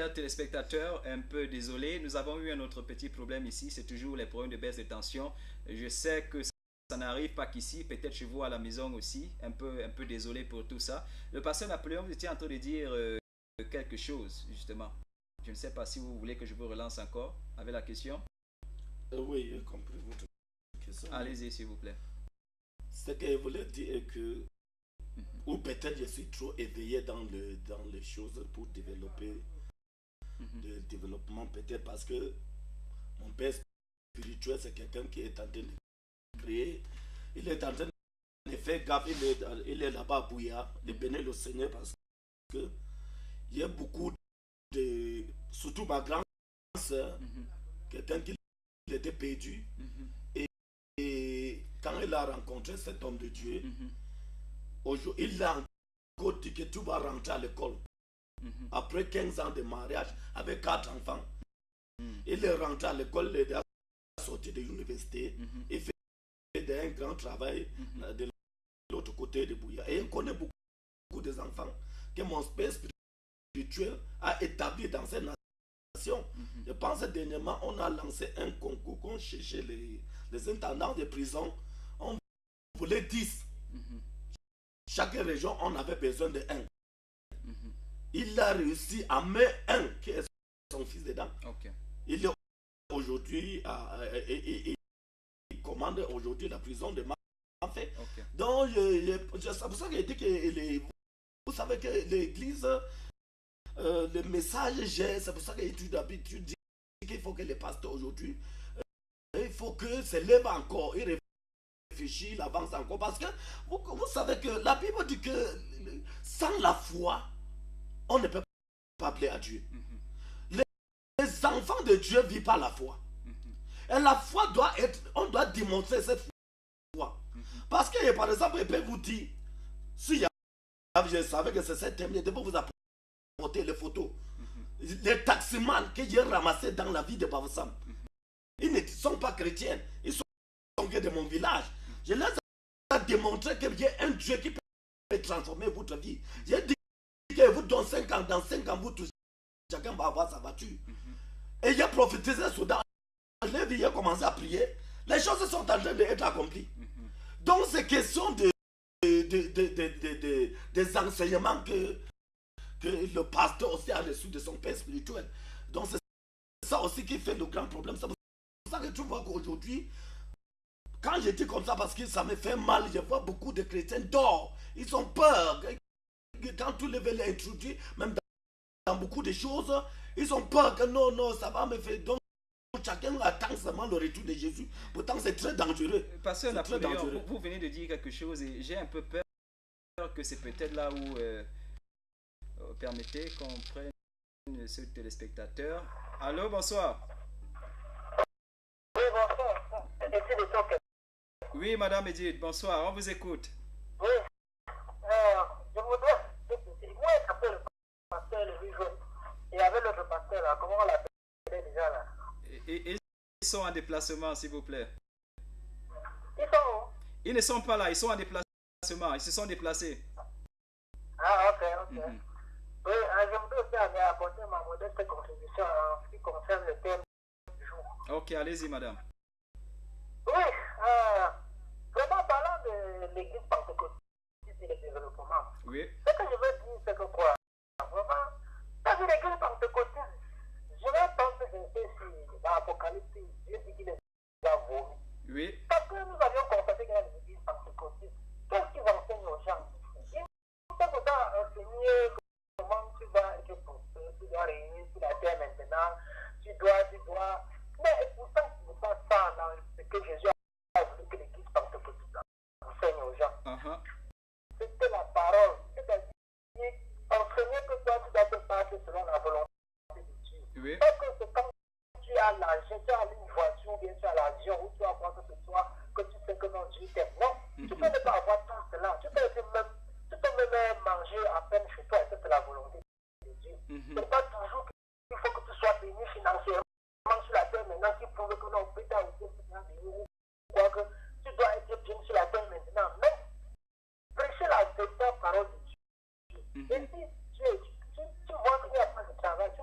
chers téléspectateurs, un peu désolé. Nous avons eu un autre petit problème ici. C'est toujours les problèmes de baisse de tension. Je sais que ça n'arrive pas qu'ici. Peut-être chez vous à la maison aussi. Un peu désolé pour tout ça. Le pasteur Napoléon, vous étiez en train de dire quelque chose, justement. Je ne sais pas si vous voulez que je vous relance encore avec la question. Oui, j'ai compris votre question. Allez-y, s'il vous plaît. Ce que je voulais dire est que, ou peut-être je suis trop éveillé dans les choses pour développer le développement, peut-être parce que mon père spirituel, c'est quelqu'un qui est en train de créer. Il est en train de faire gaffe, il est là-bas à Bouya, de bénir le Seigneur parce que il y a beaucoup de, surtout ma grande sœur, quelqu'un qui était perdu. Et quand il a rencontré cet homme de Dieu, il a encore dit que tu vas rentrer à l'école. Après 15 ans de mariage, avec 4 enfants, il est rentré à l'école, il est sorti de l'université, il fait un grand travail de l'autre côté de Bouya. Et il connaît beaucoup des enfants que mon père spirituel a établi dans cette nation. Je pense que dernièrement, on a lancé un concours qu'on cherchait les intendants de prison. On voulait 10. Chaque région, on avait besoin de 1. Il a réussi à mettre un qui est son fils dedans. Il est aujourd'hui, il commande aujourd'hui la prison de Mafé. Donc, c'est pour ça qu'il dit que vous savez que l'église, le message, c'est pour ça qu'il d'habitude dit qu'il faut que les pasteurs aujourd'hui, il faut que se lève encore, il réfléchit, il avance encore. Parce que vous savez que la Bible dit que sans la foi, on ne peut pas plaire à Dieu. Les enfants de Dieu vivent par la foi. Et la foi doit être, on doit démontrer cette foi. Parce que, par exemple, il peut vous dire, si je savais que c'est cette terminé, de vous apporter les photos. Les taximans que j'ai ramassés dans la vie de Bavsam, ils ne sont pas chrétiens, ils sont que de mon village. Je les ai démontré qu'il y a un Dieu qui peut transformer votre vie. J'ai dit que vous donne 5 ans, dans 5 ans, vous tous, chacun va avoir sa voiture. Et j'ai prophétisé soudain. Les vies ont commencé à prier. Les choses sont en train d'être accomplies. Donc c'est question des enseignements que le pasteur aussi a reçu de son père spirituel. Donc c'est ça aussi qui fait le grand problème. C'est pour ça que tu vois qu'aujourd'hui, quand je dis comme ça, parce que ça me fait mal, je vois beaucoup de chrétiens dehors. Ils ont peur. Quand tu les veux introduire, même dans beaucoup de choses, ils ont peur que non, ça va me faire. Donc chacun attend seulement le retour de Jésus. Pourtant, c'est très dangereux. Pasteur Napoléon, vous venez de dire quelque chose et j'ai un peu peur que c'est peut-être là où... permettez qu'on prenne ce téléspectateur. Allô, bonsoir. Oui, bonsoir. Oui, madame Edith, bonsoir, on vous écoute. Oui, je voudrais... Moi, je s'appelle le pasteur Louis Jaune. Et avec l'autre pasteur, là, comment on l'appelle déjà là? Et ils sont en déplacement, s'il vous plaît. Ils sont où? Ils ne sont pas là, ils sont en déplacement, ils se sont déplacés. Ah, ok. Oui, je voudrais aussi apporter ma modeste contribution en ce qui concerne le thème du jour. Ok, allez-y, madame. Oui, vraiment parlant de l'église pentecôtiste et le développement. Oui. Ce que je veux dire, c'est que quoi? Vraiment, dans l'église pentecôtiste, je vais penser un peu sur l'Apocalypse, Dieu dit qu'il est la vomi. Oui. Parce que nous avions constaté que dans l'église pentecôtiste, qu'est-ce qu'ils enseignent aux gens? Ils peuvent enseigner comment tu vas être prospère, tu dois réunir sur la terre maintenant, tu dois. Mais pourtant, ce n'est pas ça dans ce que Jésus a voulu que l'église pentecôtiste enseigne aux gens. C'était la parole, c'est-à-dire enseigner que toi tu dois te battre selon la volonté de Dieu. Oui. Parce que c'est quand tu as l'argent, tu as une voiture, ou bien tu as l'avion, ou tu as quoi que ce soit, que tu sais que non, Dieu t'aime. Non, tu peux ne pas avoir tout cela. Tu peux même manger à peine chez toi, et ça c'est la volonté de Dieu. Ce n'est pas toujours qu'il faut que tu sois béni financièrement sur la terre maintenant qui prouve que non, peut être aussi béni, quoi que tu dois être bien sur la terre maintenant. Mais prêcher la véritable parole de Dieu. Et si tu vois qu'il n'y a pas de travail, tu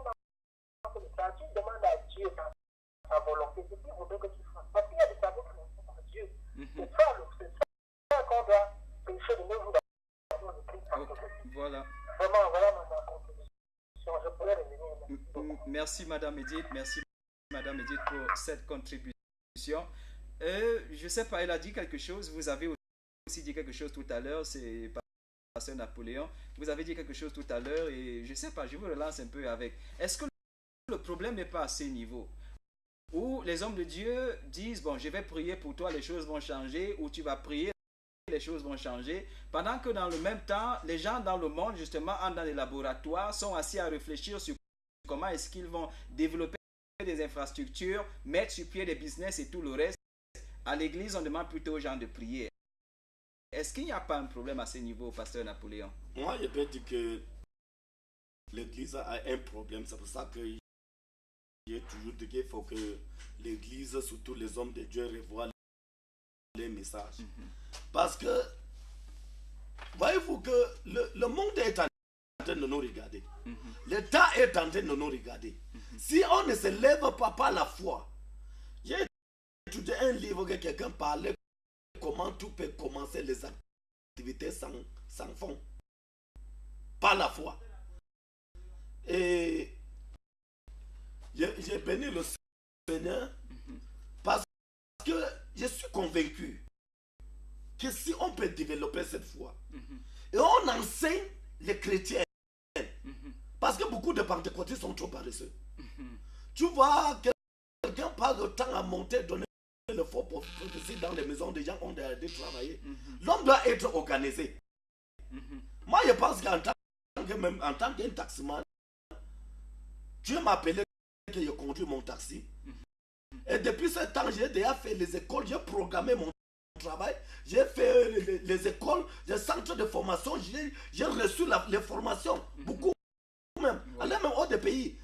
Merci Madame Edith pour cette contribution. Je ne sais pas, elle a dit quelque chose, vous avez aussi dit quelque chose tout à l'heure, c'est Pasteur Napoléon, vous avez dit quelque chose tout à l'heure et je ne sais pas, je vous relance un peu avec. Est-ce que le problème n'est pas à ce niveau où les hommes de Dieu disent, bon, je vais prier pour toi, les choses vont changer, ou tu vas prier, les choses vont changer, pendant que dans le même temps, les gens dans le monde, justement, dans les laboratoires, sont assis à réfléchir sur comment est-ce qu'ils vont développer des infrastructures, mettre sur pied des business et tout le reste. À l'église, on demande plutôt aux gens de prier. Est-ce qu'il n'y a pas un problème à ce niveau, Pasteur Napoléon? Moi, je peux dire que l'église a un problème. C'est pour ça que j'ai toujours dit qu'il faut que l'église, surtout les hommes de Dieu, revoient les messages. Parce que, voyez-vous que le monde est en train de nous regarder. L'État est en train de nous regarder. Si on ne se lève pas par la foi, j'ai étudié un livre que quelqu'un parlait comment tout peut commencer les activités sans fond. Par la foi. Et j'ai béni le Seigneur parce que je suis convaincu que si on peut développer cette foi et on enseigne les chrétiens, parce que beaucoup de pentecôtistes sont trop paresseux. Tu vois, quelqu'un passe le temps à monter, donner le faux prophétie dans les maisons des gens qui ont dû travailler. L'homme doit être organisé. Moi, je pense qu'en tant qu'un taximan, Dieu m'a appelé que je conduis mon taxi. Et depuis ce temps, j'ai déjà fait les écoles, j'ai programmé mon travail, j'ai fait les écoles, les centres de formation, j'ai reçu les formations, beaucoup même, aller même hors des pays.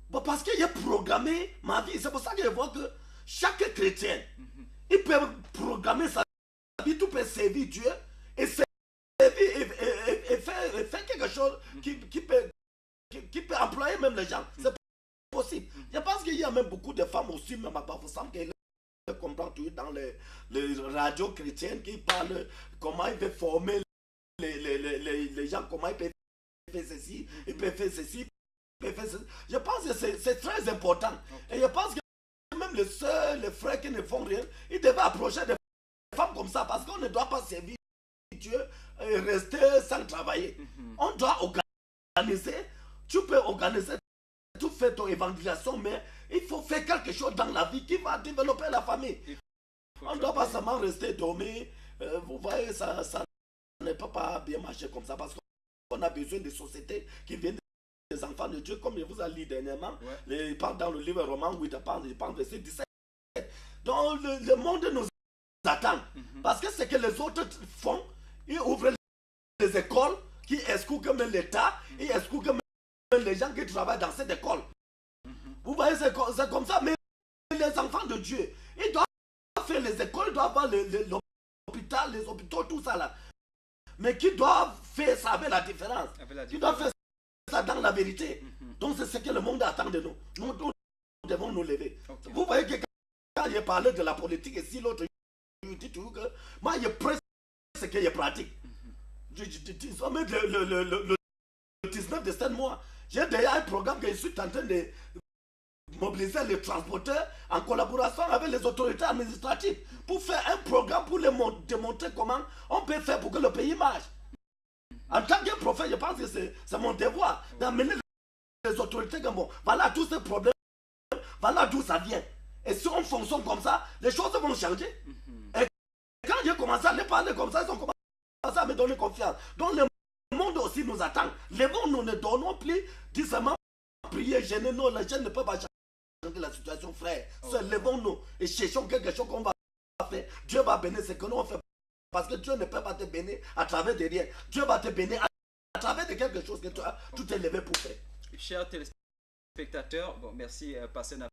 Bon, parce que j'ai programmé ma vie, c'est pour ça que je vois que chaque chrétien, il peut programmer sa vie, tout peut servir Dieu et servir et faire quelque chose qui peut employer même les gens. C'est possible. Je pense qu'il y a même beaucoup de femmes aussi, même à Bafoussam, qui comprennent tout dans les radios chrétiennes qui parlent comment ils peuvent former les gens, comment ils peuvent faire ceci, ils peuvent faire ceci, ils peuvent faire ceci. Je pense que c'est très important. Et je pense que même les sœurs, les frères qui ne font rien, ils devaient approcher des femmes comme ça parce qu'on ne doit pas servir Dieu et rester sans travailler. On doit organiser. Tu peux organiser, tu fais ton évangélisation, mais il faut faire quelque chose dans la vie qui va développer la famille. On ne doit pas seulement rester dormir. Vous voyez, ça ne peut pas bien marcher comme ça parce qu'on a besoin de sociétés qui viennent des enfants de Dieu, comme je vous ai dit dernièrement. Il parle dans le livre Romains 8, il parle verset 17. Donc le monde nous attend. Parce que ce que les autres font, ils ouvrent les écoles qui escouent même l'État, ils escouent même les gens qui travaillent dans cette école. Vous voyez, c'est comme ça. Mais les enfants de Dieu, ils doivent faire les écoles, ils doivent avoir l'hôpital, les hôpitaux, tout ça là. Mais qui doivent faire ça avec la différence. Qui doivent faire ça dans la vérité. Donc c'est ce que le monde attend de nous. Nous devons nous lever. Vous voyez que quand j'ai parlé de la politique, et si l'autre dit toujours que moi je presse ce que je pratique. Le 19 de 7 mois, j'ai déjà un programme que je suis en train de mobiliser les transporteurs en collaboration avec les autorités administratives pour faire un programme pour démontrer comment on peut faire pour que le pays marche. En tant que prophète, je pense que c'est mon devoir d'amener les autorités comme bon, voilà tous ces problèmes, voilà d'où ça vient. Et si on fonctionne comme ça, les choses vont changer. Et quand j'ai commencé à les parler comme ça, ils ont commencé à me donner confiance. Donc le monde aussi nous attend. Levons-nous, ne donnons plus doucement prier, gêner. Non, les jeunes ne peuvent pas changer la situation, frère. Levons-nous et cherchons quelque chose qu'on va faire. Dieu va bénir ce que nous on fait. Parce que Dieu ne peut pas te bénir à travers de rien. Dieu va te bénir à travers de quelque chose que toi, tu t'es levé pour faire. Chers téléspectateurs, bon, merci Pasteur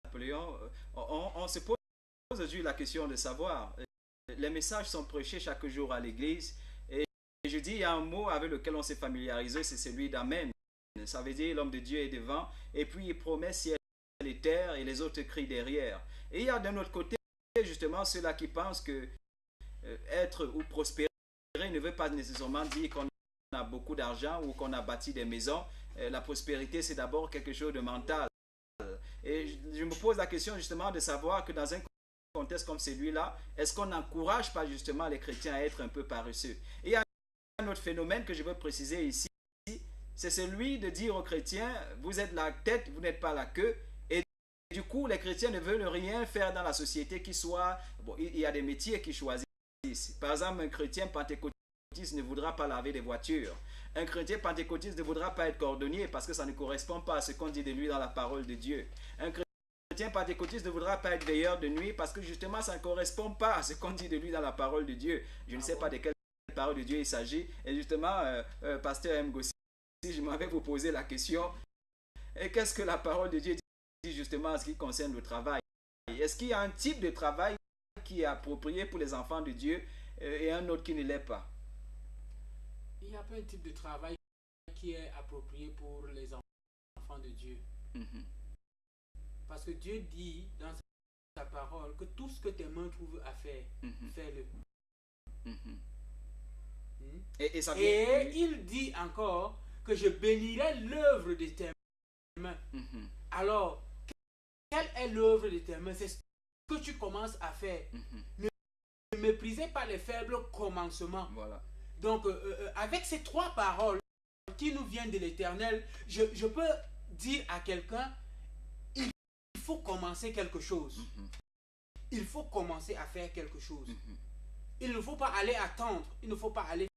Napoléon. On se pose aujourd'hui la question de savoir. Les messages sont prêchés chaque jour à l'église. Et je dis, il y a un mot avec lequel on s'est familiarisé, c'est celui d'Amen. Ça veut dire l'homme de Dieu est devant. Et puis il promet ciel et terre et les autres crient derrière. Et il y a d'un autre côté, justement, ceux-là qui pensent que être ou prospérer ne veut pas nécessairement dire qu'on a beaucoup d'argent ou qu'on a bâti des maisons. la prospérité, c'est d'abord quelque chose de mental. Et je me pose la question justement de savoir que dans un contexte comme celui-là, est-ce qu'on n'encourage pas justement les chrétiens à être un peu paresseux? Et il y a un autre phénomène que je veux préciser ici, c'est celui de dire aux chrétiens, vous êtes la tête, vous n'êtes pas la queue. Et du coup, les chrétiens ne veulent rien faire dans la société qui soit... Bon, il y a des métiers qui choisissent. Par exemple, un chrétien pentecôtiste ne voudra pas laver des voitures. Un chrétien pentecôtiste ne voudra pas être cordonnier parce que ça ne correspond pas à ce qu'on dit de lui dans la parole de Dieu. Un chrétien pentecôtiste ne voudra pas être veilleur de nuit parce que justement ça ne correspond pas à ce qu'on dit de lui dans la parole de Dieu. Je ne sais pas de quelle parole de Dieu il s'agit. Et justement, pasteur M. Gossi, je m'avais vous poser la question, et qu'est-ce que la parole de Dieu dit justement en ce qui concerne le travail? Est-ce qu'il y a un type de travail qui est approprié pour les enfants de Dieu et un autre qui ne l'est pas? Il n'y a pas un type de travail qui est approprié pour les enfants de Dieu. Parce que Dieu dit dans sa parole que tout ce que tes mains trouvent à faire, fais-le. Et il dit encore que je bénirai l'œuvre de tes mains. Alors, quelle est l'œuvre de tes mains? C'est ce que tu commences à faire. Ne méprisez pas les faibles commencements. Voilà. Donc, avec ces trois paroles qui nous viennent de l'Éternel, je peux dire à quelqu'un, il faut commencer quelque chose. Il faut commencer à faire quelque chose. Il ne faut pas aller attendre. Il ne faut pas aller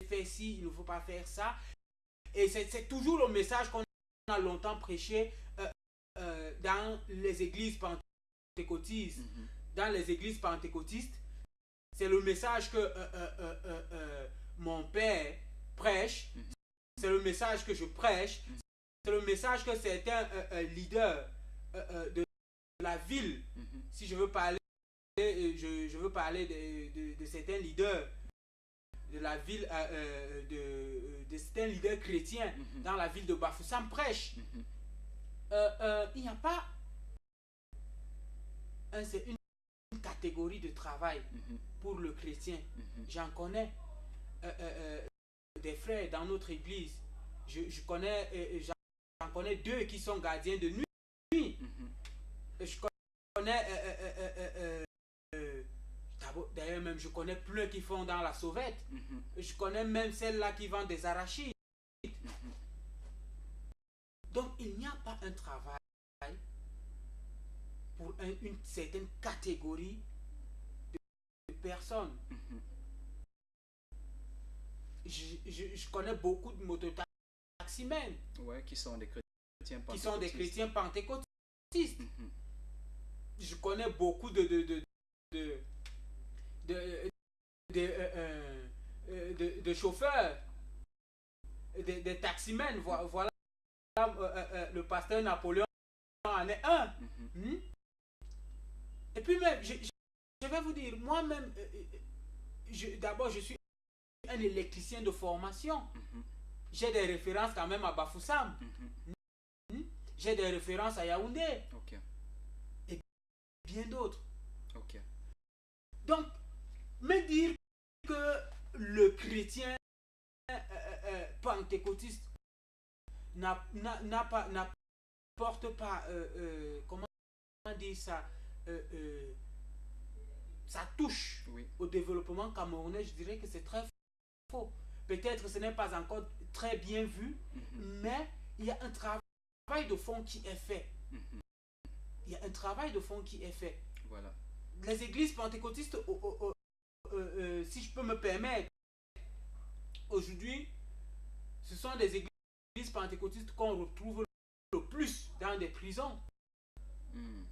faire ci, il ne faut pas faire ça. Et c'est toujours le message qu'on a longtemps prêché dans les églises pentecôtistes. Dans les églises pentecôtistes, c'est le message que mon père prêche, c'est le message que je prêche, c'est le message que certains leaders de la ville, si je veux parler, je veux parler de certains leaders de la ville, de certains leaders chrétiens dans la ville de Bafoussam prêchent. Il n'y a pas c'est une catégorie de travail pour le chrétien. J'en connais des frères dans notre église. J'en connais deux qui sont gardiens de nuit. Je connais d'ailleurs même je connais plein qui font dans la sauvette. Je connais même celle-là qui vend des arachides. Donc il n'y a pas un travail pour une certaine catégorie de personnes. Je connais beaucoup de mototaximens qui sont des chrétiens pentecôtistes. Je connais beaucoup de chauffeurs, de taximens. Voilà, le pasteur Napoléon en est un. Et puis même, je vais vous dire, moi-même, d'abord je suis un électricien de formation. J'ai des références quand même à Bafoussam. J'ai des références à Yaoundé. Et bien d'autres. Donc, me dire que le chrétien pentecôtiste n'apporte pas, comment dire ça, ça touche au développement camerounais, je dirais que c'est très faux. Peut-être ce n'est pas encore très bien vu, mais il y a un travail de fond qui est fait. Il y a un travail de fond qui est fait. Voilà. Les églises pentecôtistes, si je peux me permettre, aujourd'hui, ce sont des églises pentecôtistes qu'on retrouve le plus dans des prisons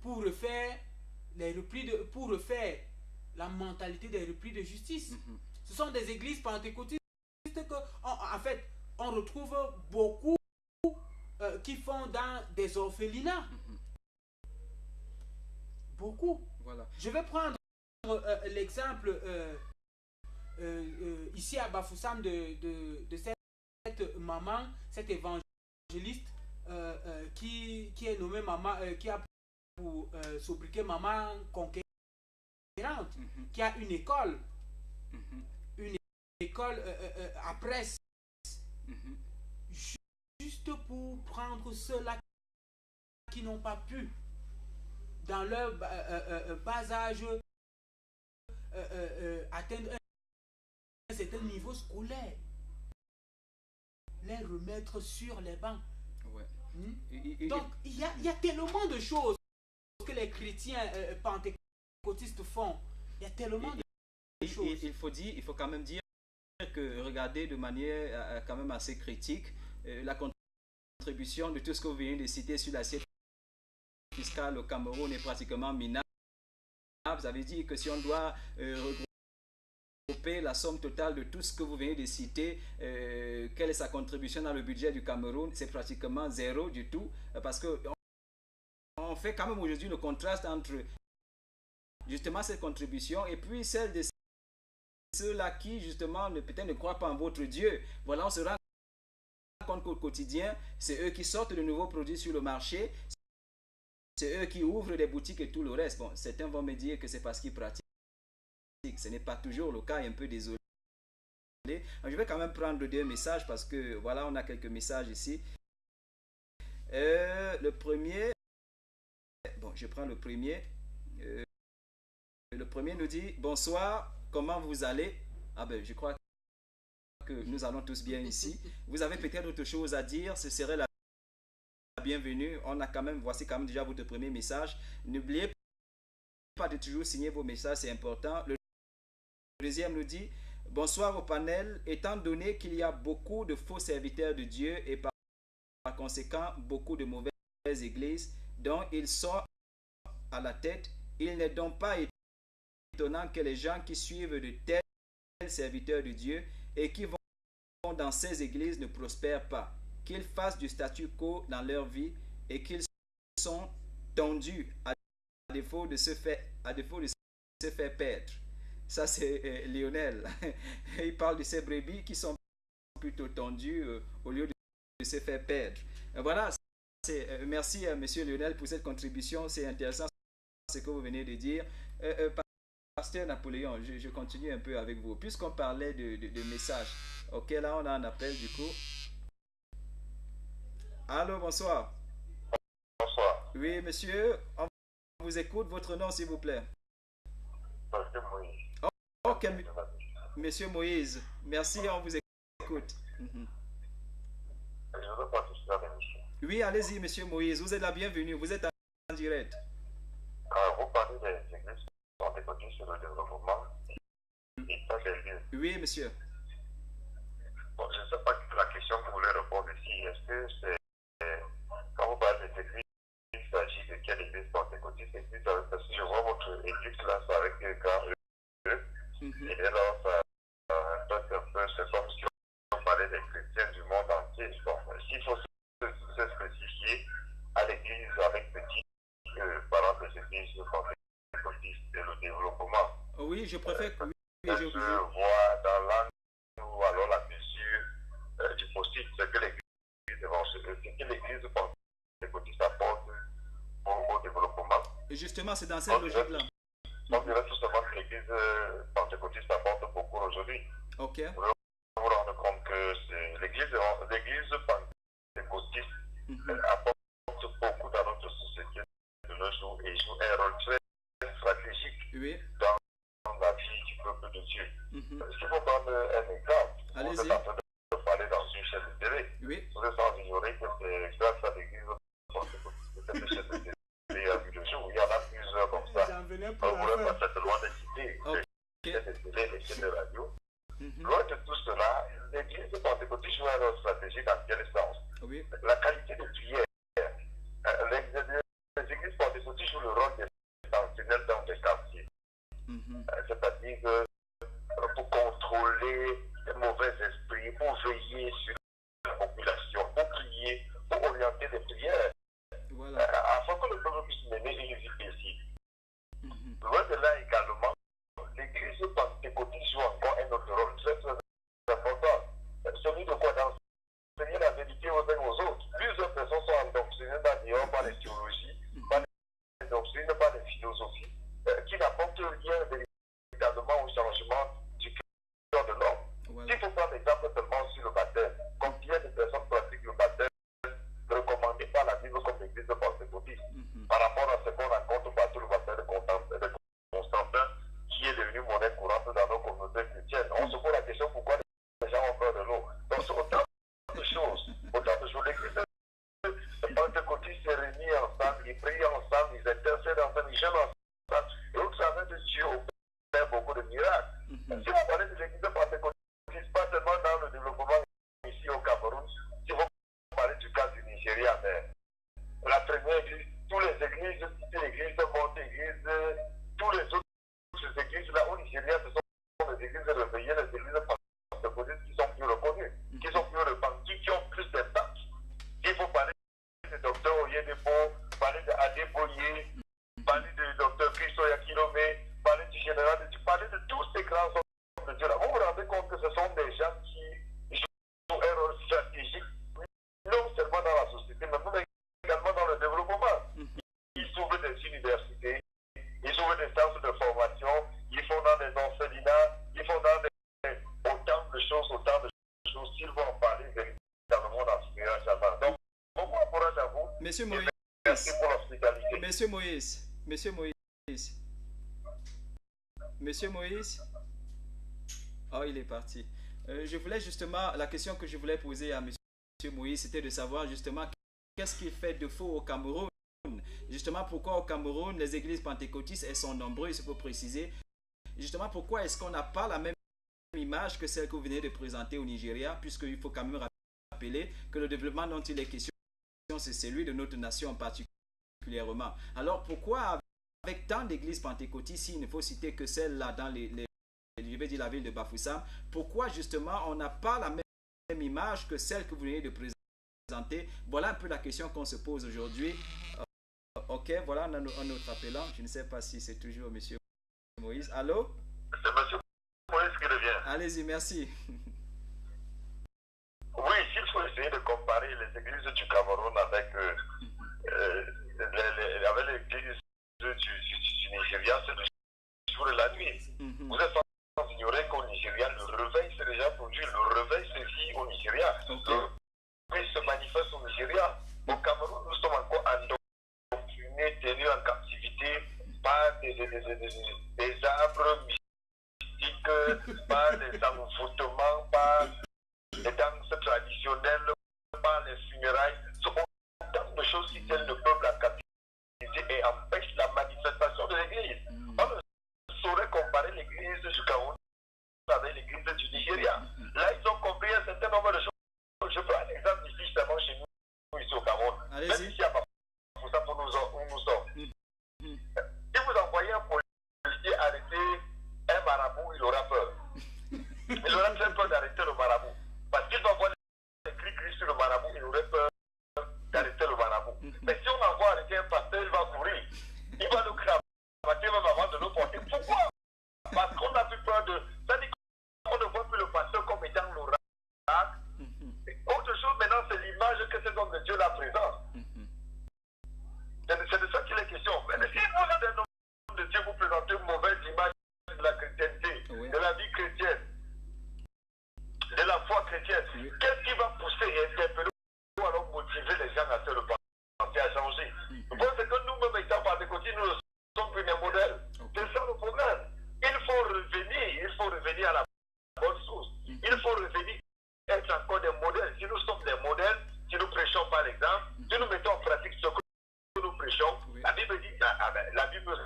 pour refaire la mentalité des repris de justice. Ce sont des églises pentecôtistes que, en fait, on retrouve beaucoup qui font dans des orphelinats. Beaucoup. Voilà. Je vais prendre l'exemple ici à Bafoussam de cette maman, cette évangéliste qui est nommée maman, qui a pour sobriquet maman conquérante, qui a une école, une école à presse, juste juste pour prendre ceux-là qui n'ont pas pu, dans leur bas âge, atteindre un certain niveau scolaire, les remettre sur les bancs. Ouais. Donc, il y a tellement de choses que les chrétiens pentecôtistes font. Il y a tellement de choses. Il faut quand même dire que, regardez de manière quand même assez critique, la contribution de tout ce que vous venez de citer sur l'assiette fiscale au Cameroun est pratiquement minable. Vous avez dit que si on doit regrouper la somme totale de tout ce que vous venez de citer, quelle est sa contribution dans le budget du Cameroun, c'est pratiquement zéro du tout, parce que on fait quand même aujourd'hui le contraste entre justement cette contribution et puis celle de ceux-là qui justement peut-être ne croient pas en votre Dieu. Voilà, on se rend compte qu'au quotidien, c'est eux qui sortent de nouveaux produits sur le marché, c'est eux qui ouvrent des boutiques et tout le reste. Bon, certains vont me dire que c'est parce qu'ils pratiquent. Ce n'est pas toujours le cas, et un peu désolé. Je vais quand même prendre 2 messages parce que voilà, on a quelques messages ici. Le premier, bon, je prends le premier. Le premier nous dit: bonsoir, comment vous allez? Ah ben, je crois que nous allons tous bien ici. Vous avez peut-être autre chose à dire, ce serait la bienvenue. On a quand même, voici quand même déjà votre premier message. N'oubliez pas de toujours signer vos messages, c'est important. Le deuxième nous dit: bonsoir au panel, étant donné qu'il y a beaucoup de faux serviteurs de Dieu et par conséquent beaucoup de mauvaises églises dont ils sont à la tête, il n'est donc pas étonnant que les gens qui suivent de tels serviteurs de Dieu et qui vont dans ces églises ne prospèrent pas, qu'ils fassent du statu quo dans leur vie et qu'ils sont tondus à défaut de se faire perdre. Ça, c'est Lionel. Il parle de ces brebis qui sont plutôt tendues au lieu de se faire perdre. Voilà. Merci à monsieur Lionel pour cette contribution. C'est intéressant ce que vous venez de dire. Pasteur Napoléon, je continue un peu avec vous. Puisqu'on parlait de messages. Ok, là on a un appel du coup. Allô, bonsoir. Bonsoir. Oui, monsieur, on vous écoute. Votre nom, s'il vous plaît. Monsieur Moïse. Ok, monsieur Moïse, merci, on vous écoute. Je veux participer à l'émission. Oui, allez-y, monsieur Moïse, vous êtes la bienvenue, vous êtes en direct. Vous parlez des églises pentecôtistes sur le développement et pas des lieux. Oui, monsieur. Bon, je ne sais pas la question que vous voulez répondre ici. Est-ce que c'est, quand vous parlez des églises, il s'agit de quelle église pentecôtiste? Parce que je vois votre église là, c'est avec des grands E. Et bien là, ça impacte un peu, c'est comme si on parlait des chrétiens du monde entier. Bon, s'il faut se spécifier à l'église avec petit, par exemple, les églises pentecôtistes et le développement. Oui, je préfère que je vois dans l'angle ou alors la mesure du possible ce que l'église pentecôtiste apporte au développement. Et justement, c'est dans cette logique-là. On dirait tout simplement que l'église pentecôtiste apporte beaucoup aujourd'hui. Ok. Vous vous rendre compte que l'église pentecôtiste apporte beaucoup dans notre société de nos jours et joue un rôle très stratégique dans la vie du peuple de Dieu. Si vous prenez un exemple, vous êtes en train de parler dans une chaîne de télé. Vous êtes sans ignorer que c'est grâce à l'église pentecôtiste que cette chaîne de télé a vu le jour. Il y en a plusieurs comme ça. On ne pourrait pas être loin de citer les chaînes de télé, les chaînes de radio. Loin de tout cela, l'église pentecôtiste joue un rôle stratégique en quel sens? La qualité de prière. Les églises pentecôtistes jouent le rôle des sentinelles dans des quartiers. C'est-à-dire que pour contrôler les mauvais esprits, pour veiller sur la population, pour prier, pour orienter les prières, afin que le peuple puisse mener une vie paisible. Loin de là également, l'église pentecôtiste joue encore un autre rôle très très important. Celui de quoi d'enseigner la vérité aux uns aux autres. Plusieurs personnes sont endoctrinées par les théologies, par les doctrines, par les philosophies, qui n'apportent rien véritablement au changement du cœur de l'homme. Il faut prendre l'exemple seulement sur le baptême. Combien de personnes pratiquent le baptême Boulanger, parler du docteur Christo Yakilome, parler du général, parler de tous ces grands hommes de Dieu là. Vous vous rendez compte que ce sont des gens qui jouent un rôle stratégique, non seulement dans la société, mais également dans le développement. Ils ouvrent des universités, ils ouvrent des centres de formation, ils font dans des orphelinats, ils font dans autant de choses, s'ils vont en parler véritablement dans ce meilleur jardin. Donc, beaucoup d'encourage à vous. Monsieur Moïse. Merci pour l'hospitalité. Monsieur Moïse. Monsieur Moïse. Monsieur Moïse. Oh, il est parti. Je voulais justement, la question que je voulais poser à Monsieur Moïse, c'était de savoir justement qu'est-ce qu'il fait de faux au Cameroun. Justement, pourquoi au Cameroun, les églises pentecôtistes, elles sont nombreuses, il faut préciser. Justement, pourquoi est-ce qu'on n'a pas la même image que celle que vous venez de présenter au Nigeria, puisqu'il faut quand même rappeler que le développement dont il est question, c'est celui de notre nation particulièrement. Alors, pourquoi avec tant d'églises pentecôtistes, il ne faut citer que celle-là dans je vais dire la ville de Bafoussam, pourquoi justement on n'a pas la même image que celle que vous venez de présenter? Voilà un peu la question qu'on se pose aujourd'hui. Ok, voilà un autre appelant. Je ne sais pas si c'est toujours Monsieur Moïse. Allô? C'est Monsieur Moïse qui revient. Allez-y, merci. Oui, s'il faut essayer de comparer les églises du Cameroun avec l'église du Nigeria, c'est le jour et la nuit. Vous êtes sans ignorer qu'au Nigeria, le réveil s'est déjà produit. Le réveil se vit au Nigeria. Okay. Le réveil se manifeste au Nigeria. Au Cameroun, nous sommes encore endoctrinés, tenus en captivité par des arbres mystiques, par les envoûtements, par les danses traditionnelles, par les funérailles. Ce sont autant de choses qui tiennent le peuple en captivité et empêchent la manifestation de l'église. On ne saurait comparer l'église du Cameroun avec l'église du Nigeria. Là, ils ont compris un certain nombre de choses. Je prends un exemple ici, justement, chez nous, ici au Cameroun. Même ici à Bafoussam, où nous sommes. Si vous envoyez un policier arrêter un marabout, il aura peur. Il aura très peur d'arrêter le marabout. Parce qu'il va voir les cris sur le marabout, il aurait peur d'arrêter le marabout. Mais si on envoie arrêter un pasteur, il va courir. Il va nous cravater même avant de nous porter. Pourquoi? Parce qu'on a plus peur de... C'est-à-dire qu'on ne voit plus le pasteur comme étant l'oracle. Autre chose maintenant, c'est l'image que cet homme de Dieu là présente. C'est de ça qu'il est question. Mais si vous êtes un homme de Dieu, vous présentez une mauvaise image de la chrétienté, de la vie chrétienne, de la foi chrétienne, qu'est-ce qui va pousser et interpeller ou alors motiver les gens à se repenser, à changer? Je pense que nous-mêmes, étant pentecôtistes, nous ne sommes plus des modèles. C'est ça le problème. Il faut revenir à la bonne source. Il faut revenir être encore des modèles. Si nous sommes des modèles, si nous prêchons par l'exemple, si nous mettons en pratique ce que nous prêchons, la Bible dit, la Bible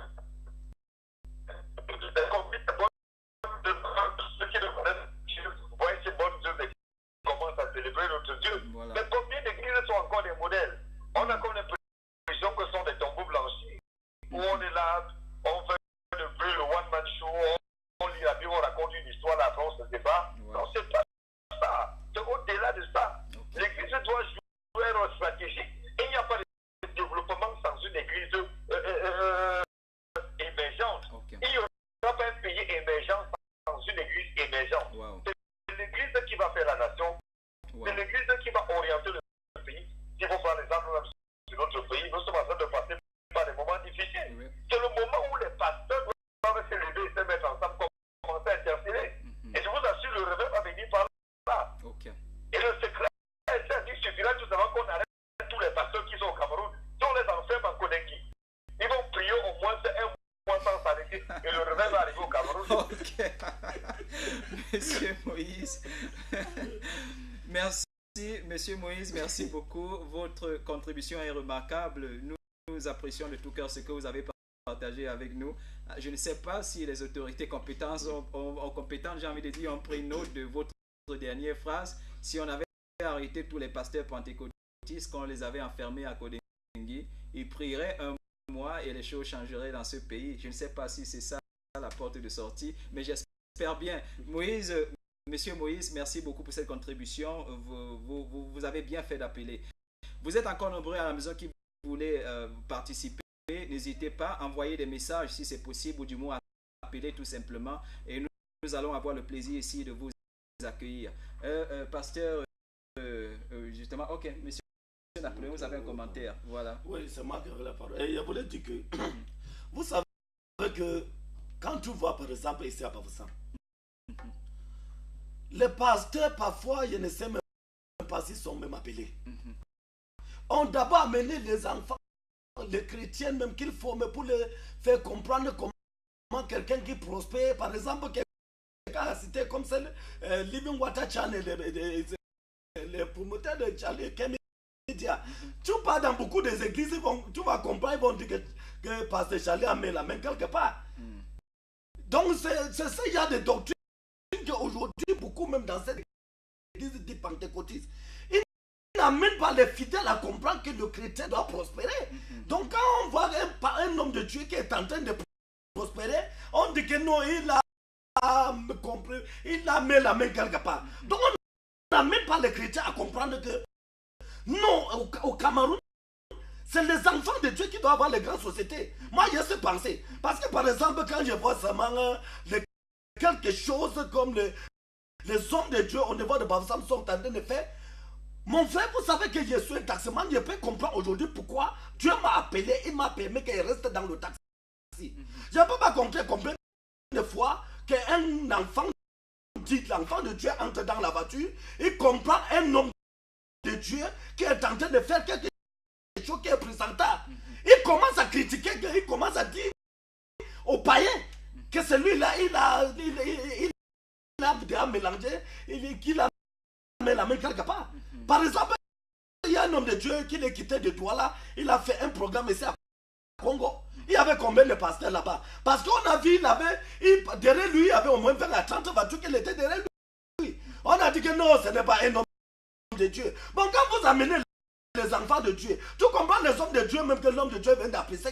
ceux qui ne connaissent Dieu, voient ces bonnes œuvres et commencent à célébrer notre Dieu. Voilà. Mais combien d'églises sont encore des modèles? On a comme l'impression que ce sont des tombeaux blanchis, où on est là, on fait le one-man show, on lit la Bible, on raconte une histoire, là, on se débat. Non, c'est pas ça. C'est au-delà de ça. L'église doit jouer un rôle stratégique. Et il n'y a pas de développement sans une église émergente. Il n'y aura pas un pays émergent sans une église émergente. C'est l'église qui va faire la nation. C'est l'église qui va orienter le pays. Si vous prenez l'exemple sur notre pays, nous sommes en train de passer par des moments difficiles. C'est le moment où les pasteurs doivent se lever et se mettre ensemble pour commencer à intercéder. Et je vous assure, le réveil va venir par là. Et le secret, il suffira tout simplement qu'on arrête tous les pasteurs qui sont au Cameroun. Si on les enferme en Koneki, ils vont prier au moins un mois sans s'arrêter. Et le réveil va arriver au Cameroun. Monsieur Moïse. Merci, Monsieur Moïse, merci beaucoup. Votre contribution est remarquable. Nous apprécions de tout cœur ce que vous avez partagé avec nous. Je ne sais pas si les autorités compétentes, j'ai envie de dire, ont pris note de votre dernière phrase. Si on avait arrêté tous les pasteurs pentecôtistes, qu'on les avait enfermés à Kodengui, ils prieraient un mois et les choses changeraient dans ce pays. Je ne sais pas si c'est ça la porte de sortie, mais j'espère bien. Monsieur Moïse, merci beaucoup pour cette contribution. Vous avez bien fait d'appeler. Vous êtes encore nombreux à la maison qui voulaient participer. appeler, n'hésitez pas, envoyez des messages si c'est possible, ou du moins appeler tout simplement. Et nous allons avoir le plaisir ici de vous accueillir. Pasteur, justement, ok, monsieur Napoléon, vous avez un commentaire. Voilà. Oui, c'est moi qui avais la parole. Et je voulais dire que, vous savez que quand tu vois par exemple ici à Bafoussam, les pasteurs parfois, je ne sais même pas s'ils sont même appelés. On d'abord amené les enfants, les chrétiens même qu'il faut, mais pour les faire comprendre comment quelqu'un qui prospère, par exemple, quelqu'un a cité comme c'est Living Water Channel, les promoteurs de Charlie Media. Tu pars dans beaucoup des églises, tu vas comprendre, ils vont dire que Pasteur Charlie a mis la main quelque part. Donc c'est ça, il y a des doctrines qu'aujourd'hui, beaucoup même dans cette église dit pentecôtiste, ils n'amènent pas les fidèles à comprendre que le chrétien doit prospérer. Donc quand on voit un homme de Dieu qui est en train de prospérer, on dit que non, il a compris, il a mis la main quelque part. Donc on n'amène pas les chrétiens à comprendre que non, au Cameroun, c'est les enfants de Dieu qui doivent avoir les grandes sociétés. Moi, j'ai cette pensée. Parce que, par exemple, quand je vois seulement quelque chose comme les hommes de Dieu au niveau de Bafoussam sont en train de faire, mon frère, vous savez que je suis un taximan, je peux comprendre aujourd'hui pourquoi Dieu m'a appelé, il m'a permis qu'il reste dans le taxi. Je ne peux pas comprendre combien de fois qu'un enfant dit, l'enfant de Dieu entre dans la voiture, il comprend un homme de Dieu qui est en train de faire quelque chose qui est présentable. Il commence à critiquer, il commence à dire aux païens que celui-là, il a déjà mélangé, qu'il a mis la main quelque part. Par exemple, il y a un homme de Dieu qui est quitté de Douala, il a fait un programme ici à Congo. Il y avait combien de pasteurs là-bas? Parce qu'on a vu, derrière lui, il y avait au moins 20 à 30 voitures qui étaient derrière lui. On a dit que non, ce n'est pas un homme de Dieu. Bon, quand vous amenez les enfants de Dieu, tu comprends les hommes de Dieu, même que l'homme de Dieu vient d'apprécier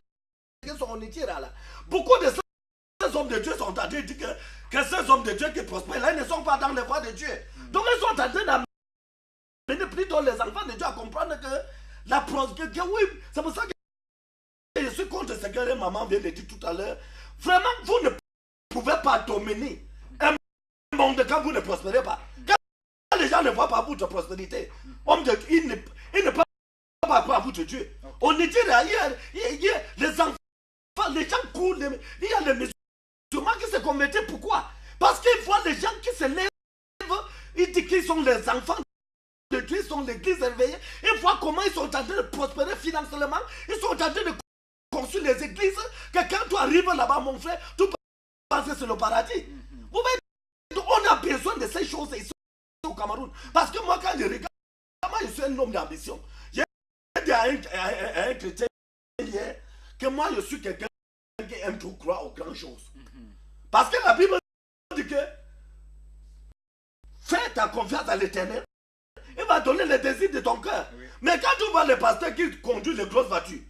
qu'ils sont honnêtes là. Beaucoup de ces hommes de Dieu sont en train de dire que ces hommes de Dieu qui prospèrent là, ils ne sont pas dans les voies de Dieu. Donc ils sont en train d'amener plutôt les enfants de Dieu à comprendre que la prospérité, oui, c'est pour ça que je suis contre ce que les mamans viennent de dire tout à l'heure. Vraiment, vous ne pouvez pas dominer un monde quand vous ne prospérez pas. Quand les gens ne voient pas votre prospérité, ils ne peuvent pas croire à votre Dieu. On est dit là, il y a les enfants, les gens courent, il y a les musulmans qui se convertissent. Pourquoi? Parce qu'ils voient les gens qui se lèvent, ils disent qu'ils sont les enfants de Dieu, ils sont l'église éveillée, ils voient comment ils sont en train de prospérer financièrement, ils sont en train de construire les églises, que quand tu arrives là-bas, mon frère, tu penses que c'est le paradis. Vous voyez, on a besoin de ces choses ici au Cameroun. Parce que moi, quand je regarde, moi, je suis un homme d'ambition. J'ai dit à un chrétien hier que moi, je suis quelqu'un qui aime tout croire aux grandes choses. Parce que la Bible dit que fais ta confiance à l'Éternel, il va donner les désirs de ton cœur. Mais quand tu vois les pasteurs qui conduisent les grosses voitures,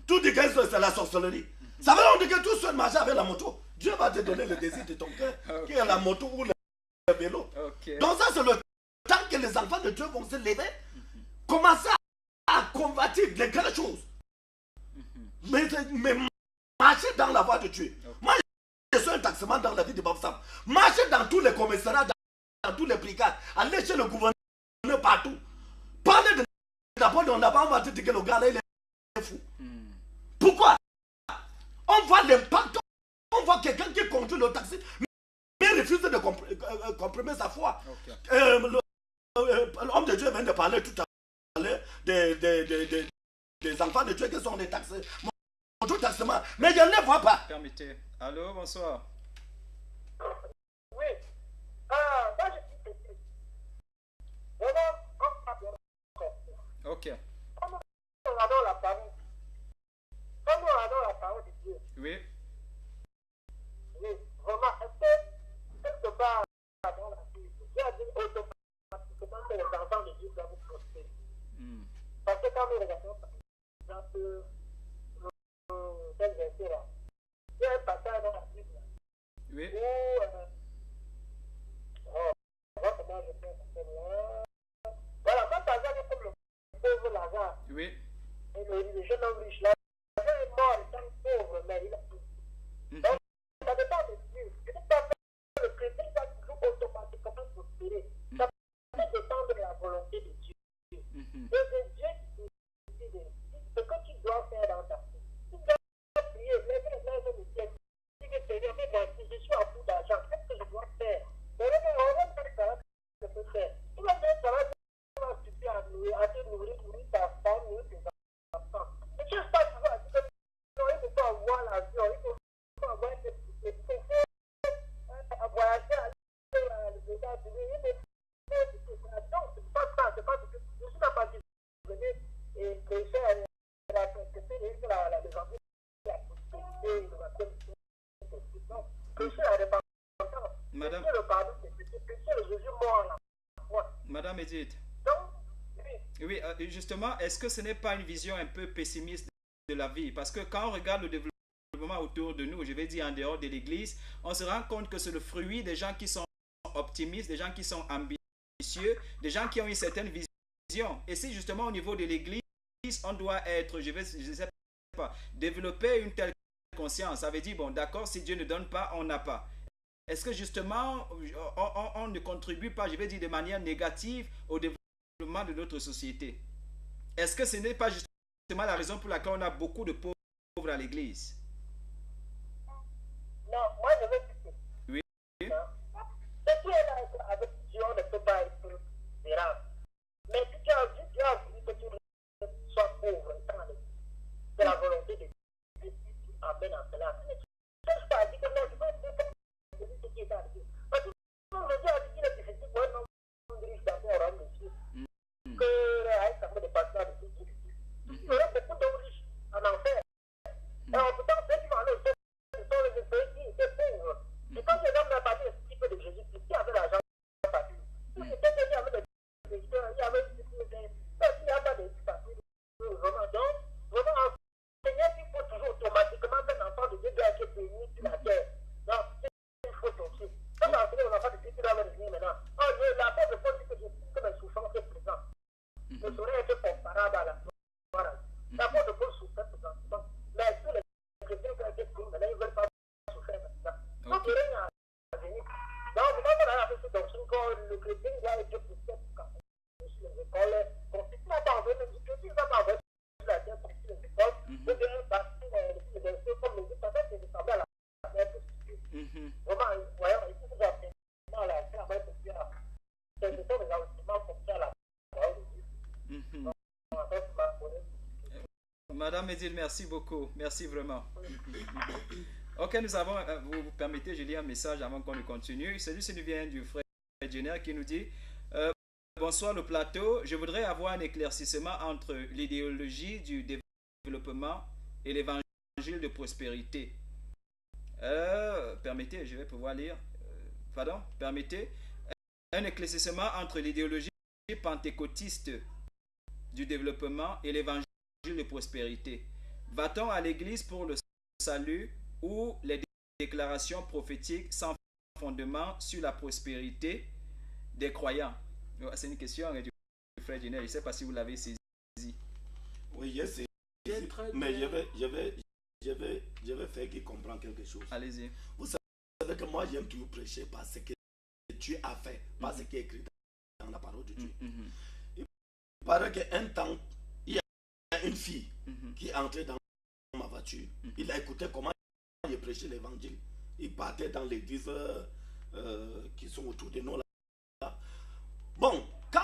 tu dis que c'est la sorcellerie. Ça veut dire que tout seul marche avec la moto. Dieu va te donner le désir de ton cœur, qui est la moto ou le vélo. Donc ça, c'est le temps que les enfants de Dieu vont se lever, commencer à combattre les grandes choses. Mais marcher dans la voie de Dieu. Moi, je suis un taximan dans la vie de Bafoussam. Marcher dans tous les commissariats, dans tous les brigades, aller chez le gouverneur partout. Parler de d'abord, on va te dire que le gars là, il est fou. Pourquoi? On voit l'impact, on voit quelqu'un qui conduit le taxi, mais il refuse de comprimer sa foi. L'homme de Dieu vient de parler tout à l'heure des enfants de Dieu qui sont des taxis. Mon taxement, mais je ne les vois pas. Permettez. Allô, bonsoir. Oui. Moi, je suis petit. Vraiment, on a bien compris. Ok. Comme on adore la famille. Comme on adore la parole de Dieu. Oui. Oui, vraiment, est-ce que quelque part dans la Bible, Dieu a dit automatiquement que les enfants de Dieu doivent prospérer. Parce que quand nous regardons par exemple, tel verset là, il y a un passage dans la Bible Prêcher la repentance. Madame, Prêcher le pardon des péchés. Prêcher le Jésus mort là. Madame Edith. Donc, oui. Oui, justement, est-ce que ce n'est pas une vision un peu pessimiste de la vie? Parce que quand on regarde le développement autour de nous, je vais dire en dehors de l'Église, on se rend compte que c'est le fruit des gens qui sont optimistes, des gens qui sont ambitieux, des gens qui ont une certaine vision. Et si justement au niveau de l'Église, on doit être, je sais pas, développer une telle conscience, ça veut dire, bon, d'accord, si Dieu ne donne pas, on n'a pas. Est-ce que justement, on ne contribue pas, je vais dire, de manière négative au développement de notre société? Est-ce que ce n'est pas justement la raison pour laquelle on a beaucoup de pauvres à l'église? Non, moi je veux dire. Oui. Ce qui est là avec Dieu, on ne peut pas être gérable. Mais si tu as voulu que tu sois pauvre, c'est la volonté de Dieu qui amène en cela. Tu ne cherches pas à dire que non, je veux être ce qui est arrivé. Parce que le Dieu a dit qu'il est difficile pour un homme riche d'abord au royaume de Dieu. Que avec sa de passer de Dieu. Il y aurait beaucoup d'hommes riches en enfer. Alors pourtant, ceux qui vont aller au ciel, ce sont les esprits qui étaient pauvres. Et quand les hommes n'ont pas dit un petit peu de Jésus, qui avait l'argent, il n'y a pas dit. Il y avait des questions, il y avait des questions, il n'y a pas de papiers. Vraiment, donc, vraiment, enseigner qu'il faut toujours automatiquement qu'un enfant de Dieu doit être béni sur la terre. Non, c'est une faute aussi. Quand on enseigne aux enfants de Dieu qui doivent venir maintenant, oh Dieu, la paix de Paul dit que je suis comme un souffrant qui est présent. Ne saurait être comparable à la voilà. La paix de Paul souffrait présentement. Mais tous les chrétiens qui ont été pris, maintenant, ils ne veulent pas souffrir maintenant. Donc, il y a un venir. Donc, vous avez la fait cette doctrine quand le chrétien doit être poussé pour sur les écoles. Bon, si tu n'as pas envoyé, le chrétien n'a pas envoyé sur la terre pour sur les écoles, ou bien parce que les versets comme les autres, ça c'est ressemblé à la terre pour vraiment, voyons, ici, vous avez dans la terre, mais pour faire ce sont des investissements pour faire la parole de Dieu. Madame Edith, merci beaucoup. Merci vraiment. Ok, nous avons, vous permettez, je lis un message avant qu'on ne continue. Celui-ci nous vient du frère Jenner qui nous dit bonsoir le plateau, je voudrais avoir un éclaircissement entre l'idéologie du développement et l'évangile de prospérité. Permettez, je vais pouvoir lire. Pardon, permettez. Un éclaircissement entre l'idéologie pentecôtiste du développement et l'évangile de prospérité. Va-t-on à l'église pour le salut ou les déclarations prophétiques sans fondement sur la prospérité des croyants? C'est une question du frère Jenner. Je ne sais pas si vous l'avez saisi. Oui, j'ai saisi. Mais je vais faire qu'il comprenne quelque chose. Allez-y. Vous savez que moi, j'aime toujours prêcher par ce que tu as fait, par ce qui est écrit dans la parole de Dieu. Il paraît qu'un temps, il y a une fille qui est entrée dans ma voiture. Il a écouté comment il prêchait l'évangile. Il partait dans l'église qui sont autour de nous là. Bon, quand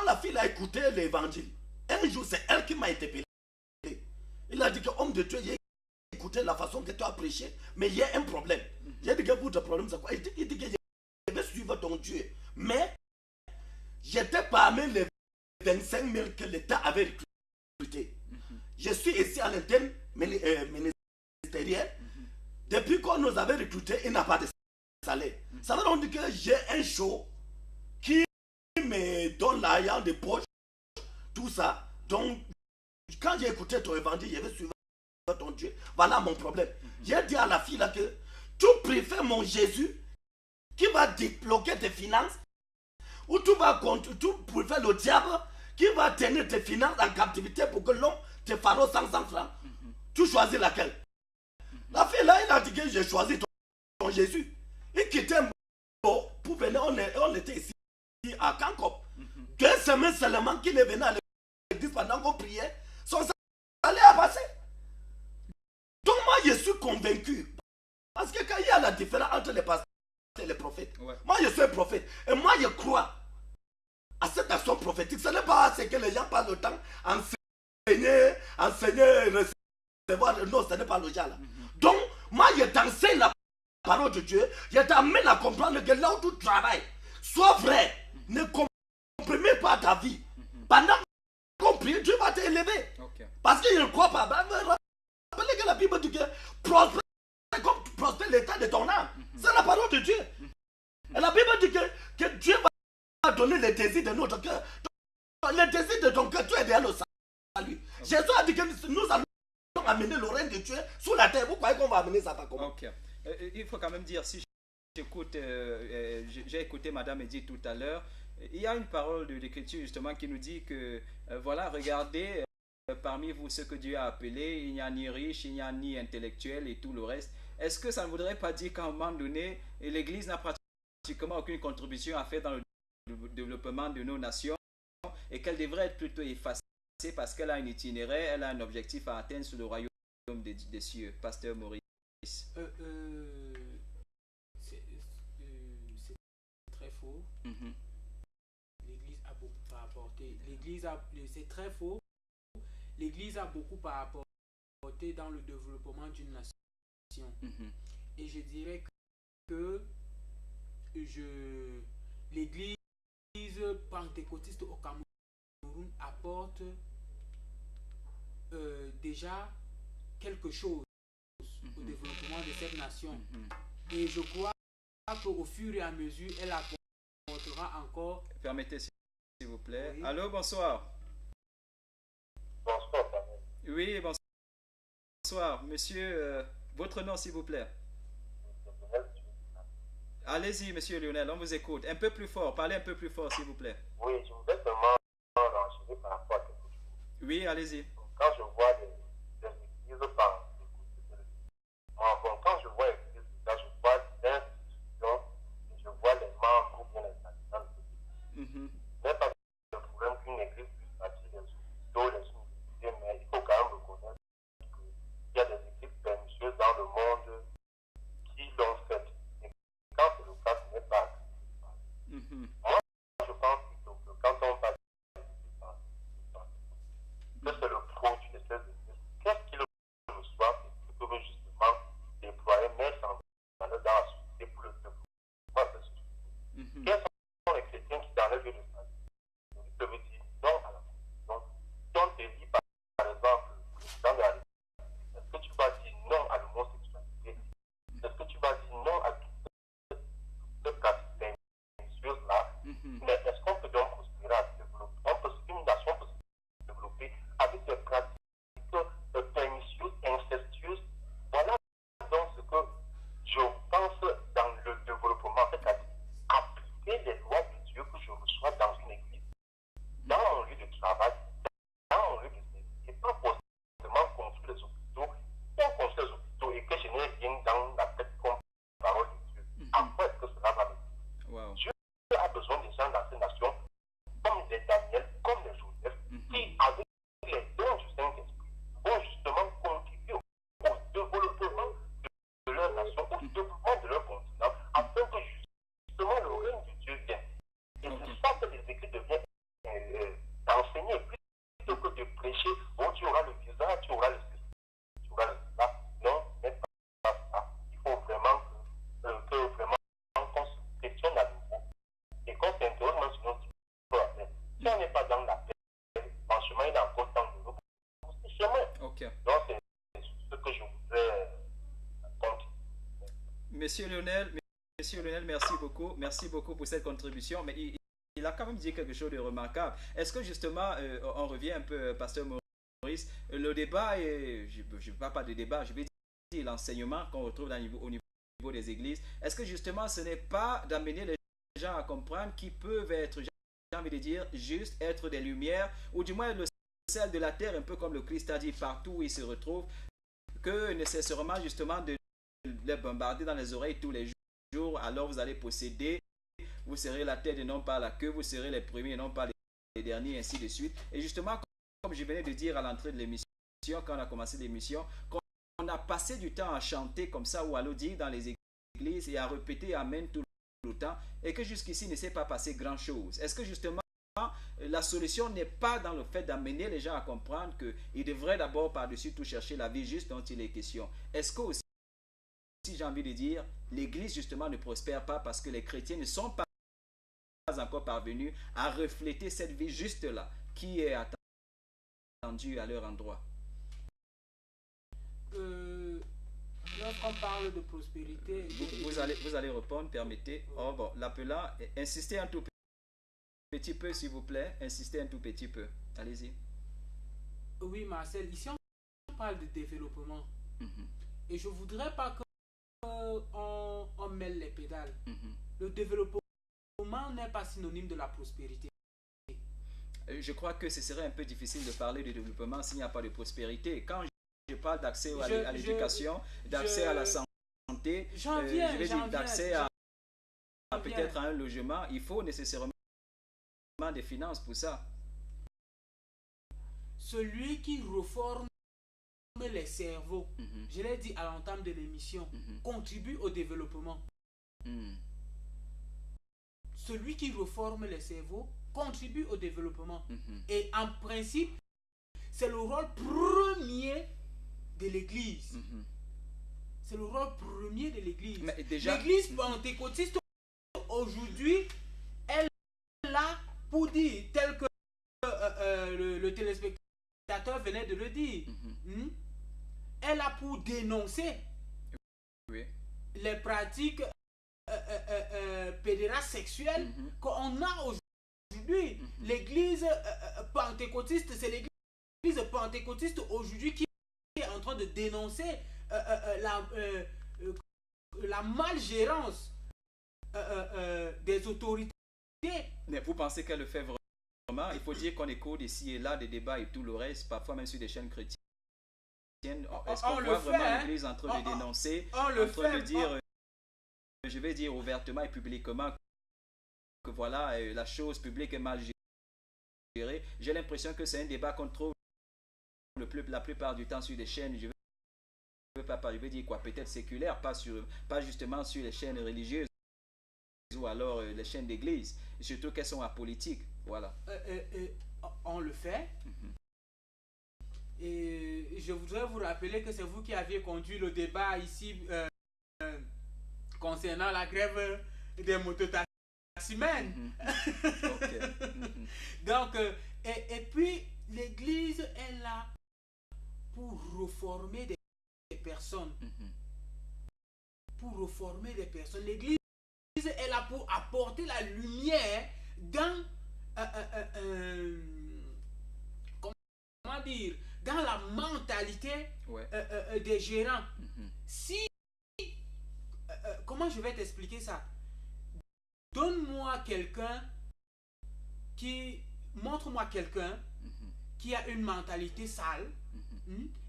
la fille a écouté l'évangile, un jour c'est elle qui m'a interpellé. Il a dit que homme de Dieu, j'ai écouté la façon que tu as prêché, mais il y a un problème. J'ai dit que votre problème c'est quoi? Il dit que je vais suivre ton Dieu. Mais j'étais parmi les 25 000 que l'État avait recrutés. Je suis ici à l'interne ministériel. Depuis qu'on nous avait recrutés, il n'a pas de salaire. Ça veut dire que j'ai un show qui me donne l'argent de poche, tout ça. Donc, quand j'ai écouté ton évangile, je vais suivre ton Dieu. Voilà mon problème. J'ai dit à la fille là que tu préfères mon Jésus qui va débloquer tes finances ou tu préfères le diable qui va tenir tes finances en captivité pour que l'homme te fasse 500 francs. Tu choisis laquelle? La fille là, il a dit que j'ai choisi ton Jésus. Il quittait pour venir, on était ici à Kankop. 2 semaines seulement qu'il est venu à l'église pendant qu'on priait, son salaire a passé. Donc moi je suis convaincu. Parce que quand il y a la différence entre les pasteurs et les prophètes, moi je suis un prophète. Et moi je crois à cette action prophétique. Ce n'est pas ce que les gens passent le temps enseigner, recevoir. Non, ce n'est pas le genre là. Donc, moi je t'enseigne la parole de Dieu. Je t'amène à comprendre que là où tu travailles, sois vrai. Ne comprime pas ta vie. Pendant qu'on prie, Dieu va t'élever. Parce qu'il ne croit pas. Rappelez que la Bible dit que prospère comme tu prospères considérer l'état de ton âme. C'est la parole de Dieu. Et la Bible dit que Dieu va donner les désirs de notre cœur. Les désirs de ton cœur, tu es derrière le salut. Jésus a dit que nous allons amener le règne de Dieu sur la terre. Vous croyez qu'on va amener ça par comment? Ok. Il faut quand même dire, si j'écoute, j'ai écouté Madame Edith tout à l'heure, il y a une parole de l'Écriture justement qui nous dit que, voilà, regardez, parmi vous ceux que Dieu a appelés, il n'y a ni riche, il n'y a ni intellectuel et tout le reste. Est-ce que ça ne voudrait pas dire qu'à un moment donné, l'Église n'a pratiquement aucune contribution à faire dans le développement de nos nations et qu'elle devrait être plutôt effacée parce qu'elle a un itinéraire, elle a un objectif à atteindre sur le royaume des cieux? Pasteur Maurice. C'est très faux. L'Église a beaucoup à apporter. C'est très faux. L'Église a beaucoup à apporter dans le développement d'une nation. Et je dirais que l'Église pentecôtiste au Cameroun apporte déjà quelque chose au développement de cette nation. Et je crois qu'au fur et à mesure, elle apportera encore. Permettez s'il vous plaît. Oui. Allô, bonsoir. Bonsoir, Oui, bonsoir. Monsieur, votre nom s'il vous plaît. Allez-y, monsieur Lionel, on vous écoute. Un peu plus fort, parlez un peu plus fort s'il vous plaît. Oui, je voudrais seulement renseigner par rapport à quelque chose. Oui, allez-y. Quand je vois les églises par quand je vois les églises, là, je vois l'institution et je vois les membres ou bien les habitants. Mais pas le problème qu'une église puisse bâtir les hôpitaux, les universités, mais il faut quand même reconnaître qu'il y a des équipes pernicieuses dans le monde qui l'ont fait. Et quand c'est le cas, ce n'est pas accepté. Moi, je pense plutôt que quand on parle que c'est le produit de ces églises, qu'est-ce qu'ils reçoivent et qu'ils peuvent justement déployer, mettre en valeur dans la société pour le développement de cette société. Quels sont les chrétiens qui, dans le lieu de salut, ils peuvent dire non à la corruption? Si on te dit par exemple, le président de la République, est-ce que tu vas dire non à l'homosexualité? Est-ce que tu vas dire non à toutes ces pratiques pernicieuses-là? Mais est-ce qu'on peut donc prospérer à se développer? Une nation peut se développer avec des pratiques pernicieuses, incestueuses? Voilà donc ce que je pense dans le développement, c'est-à-dire appliquer les lois de Dieu que je reçois dans une église, dans mon lieu de travail, dans mon lieu de service, et pas forcément construire les hôpitaux, bien construire les hôpitaux et que je n'ai rien dans la tête comme parole de Dieu. Après, est-ce que cela va me dire? Dieu a besoin des gens dans ces nations, comme les Daniel, comme les Joseph, qui, avec les dons du Saint-Esprit, vont justement contribuer au développement de leur nation, au développement de leur continent, afin que justement le règne de Dieu vienne. Et c'est ça que les églises deviennent enseigner, plutôt que de prêcher, oh, tu auras le visa, tu auras le ceci, tu auras le cela. Non, mais pas ça. Il faut vraiment que vraiment qu'on se questionne à nouveau et qu'on s'interroge sur notre problème. Si on n'est pas dans la paix, franchement, il y a encore temps de nous pousser chemin. Donc, c'est ce que je voudrais continuer. Monsieur Lionel, merci beaucoup pour cette contribution, mais il a quand même dit quelque chose de remarquable. Est-ce que justement, on revient un peu, Pasteur Maurice, le débat, je ne parle pas de débat, je vais dire l'enseignement qu'on retrouve au niveau des églises, est-ce que justement ce n'est pas d'amener les gens à comprendre qu'ils peuvent être, j'ai envie de dire, juste être des lumières, ou du moins le sel de la terre, un peu comme le Christ a dit partout où il se retrouve, que nécessairement justement de les bombarder dans les oreilles tous les jours, alors vous allez posséder, vous serez la tête et non pas la queue, vous serez les premiers et non pas les derniers, ainsi de suite. Et justement, comme je venais de dire à l'entrée de l'émission, quand on a commencé l'émission, on a passé du temps à chanter comme ça ou à le dire dans les églises et à répéter Amen tout le temps, et que jusqu'ici il ne s'est pas passé grand chose. Est-ce que justement la solution n'est pas dans le fait d'amener les gens à comprendre qu'ils devraient d'abord par-dessus tout chercher la vie juste dont il est question? Est-ce que aussi, j'ai envie de dire, l'église justement ne prospère pas parce que les chrétiens ne sont pas encore parvenus à refléter cette vie juste là qui est attendue à leur endroit? lorsqu'on parle de prospérité... Vous allez répondre, permettez. Oh, bon, l'appelant, insistez un tout petit peu, s'il vous plaît. Insistez un tout petit peu. Allez-y. Oui, Marcel, ici on parle de développement. Et je voudrais pas qu'on mêle les pédales. Le développement n'est pas synonyme de la prospérité. Je crois que ce serait un peu difficile de parler de développement s'il n'y a pas de prospérité. Quand je parle d'accès à l'éducation, d'accès à la santé, je vais dire d'accès à peut-être à un logement, il faut nécessairement des finances pour ça. Celui qui reforme les cerveaux, je l'ai dit à l'entame de l'émission, contribue au développement. Celui qui reforme les cerveaux contribue au développement. Et en principe, c'est le rôle premier de l'Église. C'est le rôle premier de l'Église. L'Église pentecôtiste aujourd'hui, elle a pour dire, tel que le téléspectateur venait de le dire, elle a pour dénoncer les pratiques pédérastes sexuelles qu'on a aujourd'hui. L'église pentecôtiste, c'est l'église pentecôtiste aujourd'hui qui est en train de dénoncer la malgérance des autorités. Mais vous pensez qu'elle le fait vraiment? Il faut dire qu'on écoute ici et là des débats et tout le reste, parfois même sur des chaînes chrétiennes. Est-ce qu'on voit vraiment l'église en train de dénoncer, en train de dire, je vais dire ouvertement et publiquement que voilà, la chose publique est mal gérée? J'ai l'impression que c'est un débat qu'on trouve la plupart du temps sur des chaînes, je vais dire quoi, peut-être séculaires, pas justement sur les chaînes religieuses ou alors les chaînes d'église, surtout qu'elles sont apolitiques. Voilà. On le fait. Et je voudrais vous rappeler que c'est vous qui aviez conduit le débat ici concernant la grève des mototaximens. Donc, et puis l'église est là pour reformer des personnes. Pour reformer des personnes. L'église est là pour apporter la lumière dans comment dire, dans la mentalité des gérants. Si comment je vais t'expliquer ça? Montre-moi quelqu'un qui a une mentalité sale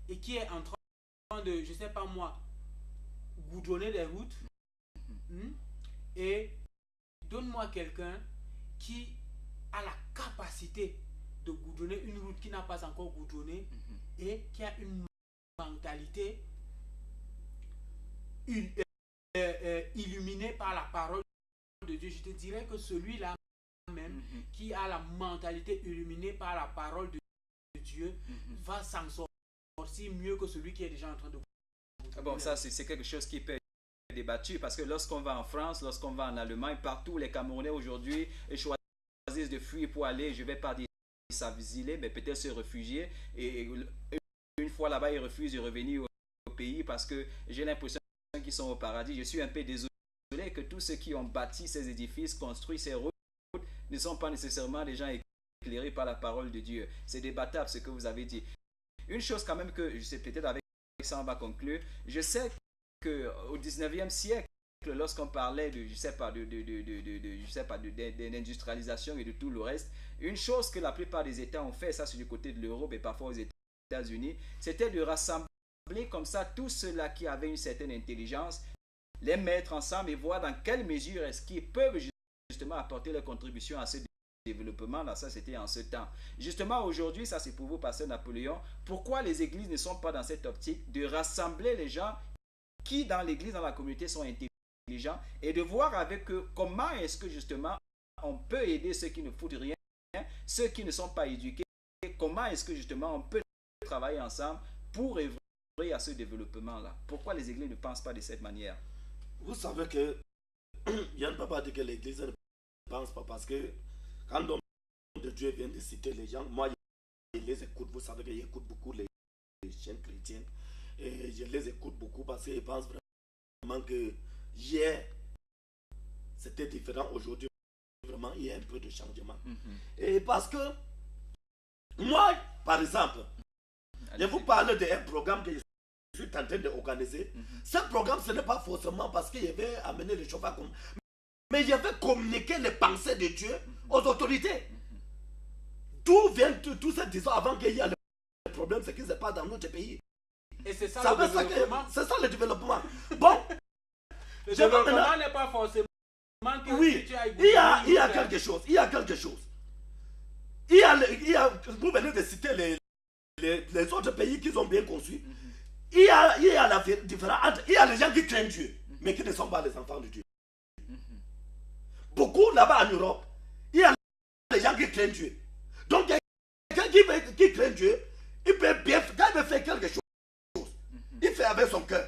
et qui est en train de, je sais pas moi, goudronner des routes. Et donne-moi quelqu'un qui a la capacité de goudronner une route qui n'a pas encore goudronné et qui a une mentalité illuminée par la parole de Dieu. Je te dirais que celui-là même qui a la mentalité illuminée par la parole de Dieu va s'en sortir mieux que celui qui est déjà en train de goudronner. Bon, ça c'est quelque chose qui peut être débattu parce que lorsqu'on va en France, lorsqu'on va en Allemagne, partout les Camerounais aujourd'hui choisissent de fuir pour aller, je vais pas dire s'exiler, mais peut-être se réfugier, et une fois là-bas ils refusent de revenir au pays parce que j'ai l'impression qu'ils sont au paradis. Je suis un peu désolé que tous ceux qui ont bâti ces édifices, construit ces routes, ne sont pas nécessairement des gens éclairés par la parole de Dieu. C'est débattable ce que vous avez dit. Une chose quand même que je sais, peut-être avec ça on va conclure, je sais qu'au 19e siècle, lorsqu'on parlait de, d'industrialisation et de tout le reste, une chose que la plupart des États ont fait, ça c'est du côté de l'Europe et parfois aux États-Unis, c'était de rassembler comme ça tous ceux-là qui avaient une certaine intelligence, les mettre ensemble et voir dans quelle mesure est-ce qu'ils peuvent justement apporter leur contribution à ce développement-là. Ça c'était en ce temps. Justement aujourd'hui, ça c'est pour vous, pasteur Napoléon, pourquoi les églises ne sont pas dans cette optique de rassembler les gens qui dans l'église, dans la communauté sont intelligents et de voir avec eux comment est-ce que justement on peut aider ceux qui ne foutent rien, ceux qui ne sont pas éduqués, comment est-ce que justement on peut travailler ensemble pour œuvrer à ce développement-là. Pourquoi les églises ne pensent pas de cette manière? Vous savez que il ne peut pas dire que l'église ne pense pas parce que quand l'homme de Dieu vient de citer les gens, moi je les écoute, vous savez que j'écoute beaucoup les chaînes chrétiennes. Et je les écoute beaucoup parce qu'ils pensent vraiment que hier, c'était différent. Aujourd'hui, vraiment, il y a un peu de changement. Et parce que, moi, par exemple, je vous parle d'un programme que je suis en train d'organiser. Ce programme, ce n'est pas forcément parce qu'il avait amené le chauffeur comme... Mais il avait communiqué les pensées de Dieu aux autorités. D'où vient tout ça disant avant qu'il y ait le problème, c'est qu'il n'est pas dans notre pays. Et c'est ça, le développement. C'est ça le développement. Bon. Le développement n'est pas forcément que oui, tu as il y a quelque chose. Il y a quelque chose. Vous venez de citer les autres pays qui ont bien conçu. Il y a la différence entre... Il y a les gens qui craignent Dieu, mais qui ne sont pas les enfants de Dieu. Beaucoup là-bas en Europe, il y a les gens qui craignent Dieu. Donc, quelqu'un qui craint Dieu, il peut bien quand il veut faire quelque chose. Il fait avec son cœur.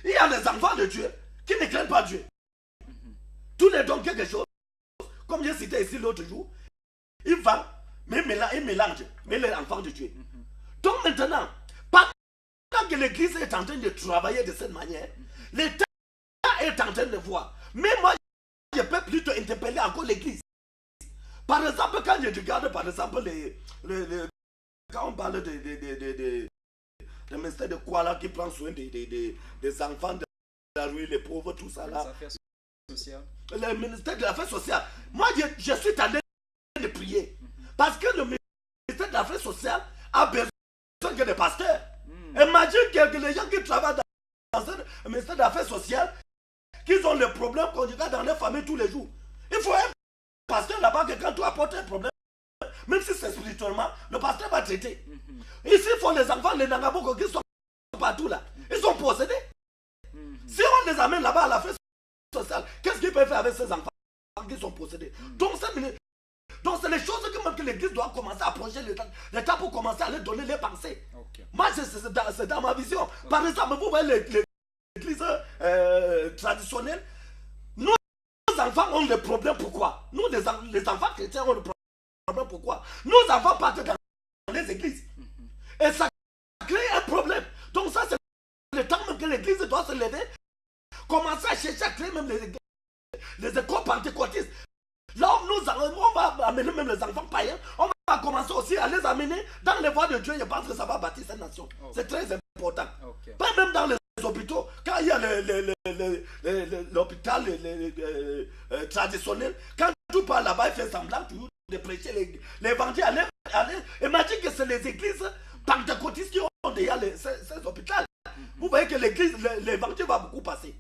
Il y a les enfants de Dieu qui ne craignent pas Dieu. Tous les dons quelque chose, comme j'ai cité ici l'autre jour, il va, mais il mélange, mais les enfants de Dieu. Donc maintenant, pendant que l'Église est en train de travailler de cette manière, l'État est en train de voir. Mais moi, je peux plutôt interpeller encore l'Église. Par exemple, quand je regarde, par exemple, quand on parle de ministère de quoi là, qui prend soin des enfants de la rue, les pauvres, tout ça là. Le ministère de l'Affaires sociales. Moi, je suis en train de prier. Parce que le ministère de l'Affaires sociales a besoin que des pasteurs. Imagine que les gens qui travaillent dans le ministère de l'Affaires sociales, qu'ils ont le problème conjugal dans leur famille tous les jours. Il faut un pasteur là-bas que quand tu apportes un problème, même si c'est spirituellement, le pasteur va traiter. Ici, il faut les enfants, les Nangaboko qui sont partout là. Ils sont possédés. Si on les amène là-bas à l'affaire sociale, qu'est-ce qu'ils peuvent faire avec ces enfants qui sont possédés? Donc, c'est les choses que l'Église doit commencer à approcher l'État pour commencer à leur donner les pensées. Moi, c'est dans ma vision. Par exemple, vous voyez l'Église traditionnelle, nos enfants ont des problèmes. Pourquoi? Nous, les enfants chrétiens ont des problèmes. Pourquoi? Nos enfants partent dans les églises. Et ça crée un problème. Donc ça, c'est le temps même que l'église doit se lever, commencer à chercher à créer même les écoles pentecôtistes. Là, on va amener même les enfants païens, on va commencer aussi à les amener dans les voies de Dieu. Je pense que ça va bâtir cette nation. C'est très important. Pas même dans les hôpitaux, quand il y a l'hôpital traditionnel, quand tu parles là-bas, il fait semblant de prêcher l'évangile. Imagine que c'est les églises pentecôtistes qui ont déjà ces hôpitaux. Vous voyez que l'église, l'évangile va beaucoup passer.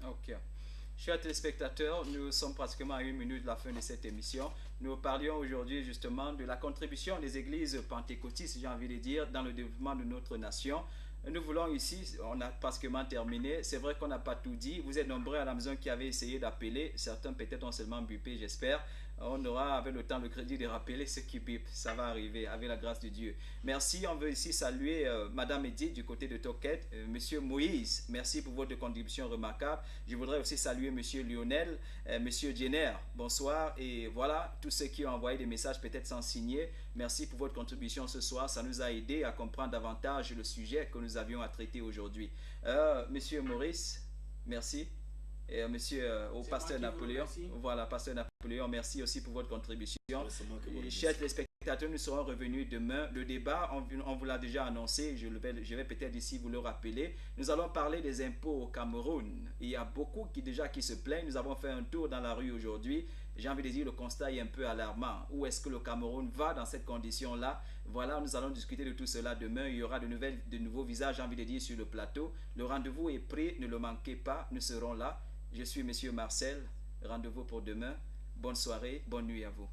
Chers téléspectateurs, nous sommes pratiquement à 1 minute de la fin de cette émission. Nous parlions aujourd'hui justement de la contribution des églises pentecôtistes, j'ai envie de dire, dans le développement de notre nation. Nous voulons ici, on a pratiquement terminé. C'est vrai qu'on n'a pas tout dit. Vous êtes nombreux à la maison qui avaient essayé d'appeler. Certains peut-être ont seulement bipé, j'espère. On aura avec le temps le crédit de rappeler ceux qui bipent. Ça va arriver avec la grâce de Dieu. Merci. On veut ici saluer Madame Edith du côté de Toquette. Monsieur Moïse, merci pour votre contribution remarquable. Je voudrais aussi saluer Monsieur Lionel, Monsieur Jenner. Bonsoir. Et voilà, tous ceux qui ont envoyé des messages peut-être sans signer. Merci pour votre contribution ce soir. Ça nous a aidé à comprendre davantage le sujet que nous avions à traiter aujourd'hui. Monsieur Maurice, merci. Et monsieur au pasteur Napoléon, voilà, pasteur Napoléon, merci aussi pour votre contribution. Chers téléspectateurs, nous serons revenus demain. Le débat, on vous l'a déjà annoncé, je vais peut-être ici vous le rappeler. Nous allons parler des impôts au Cameroun. Il y a beaucoup qui se plaignent. Nous avons fait un tour dans la rue aujourd'hui. J'ai envie de dire, le constat est un peu alarmant. Où est-ce que le Cameroun va dans cette condition-là? Voilà, nous allons discuter de tout cela demain. Il y aura de nouveaux visages, j'ai envie de dire, sur le plateau. Le rendez-vous est pris, ne le manquez pas, nous serons là. Je suis Monsieur Marcel. Rendez-vous pour demain. Bonne soirée, bonne nuit à vous.